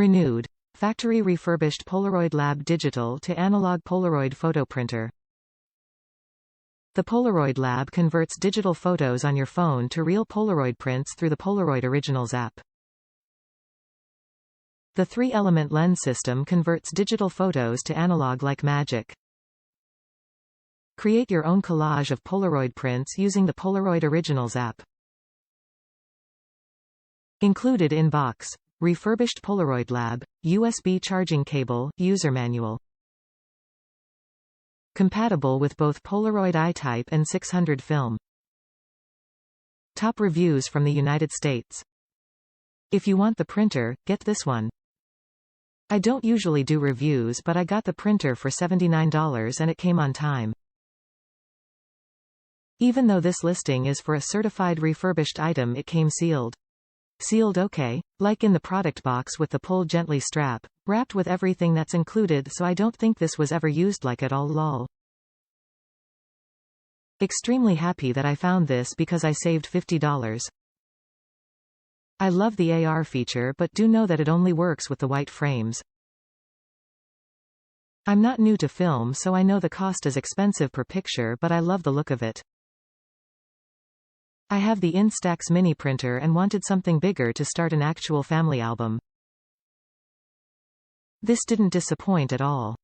Renewed. Factory refurbished Polaroid Lab Digital to Analog Polaroid photo printer. The Polaroid Lab converts digital photos on your phone to real Polaroid prints through the Polaroid Originals app. The 3-element lens system converts digital photos to analog like magic. Create your own collage of Polaroid prints using the Polaroid Originals app. Included in box. Refurbished Polaroid Lab, USB charging cable, user manual. Compatible with both Polaroid I-type and 600 film. Top reviews from the United States. If you want the printer, get this one. I don't usually do reviews, but I got the printer for $79 and it came on time. Even though this listing is for a certified refurbished item, it came sealed. Sealed okay, like in the product box with the pull gently strap, wrapped with everything that's included, so I don't think this was ever used like at all lol. Extremely happy that I found this because I saved $50. I love the AR feature but do know that it only works with the white frames. I'm not new to film, so I know the cost is expensive per picture, but I love the look of it. I have the Instax mini printer and wanted something bigger to start an actual family album. This didn't disappoint at all.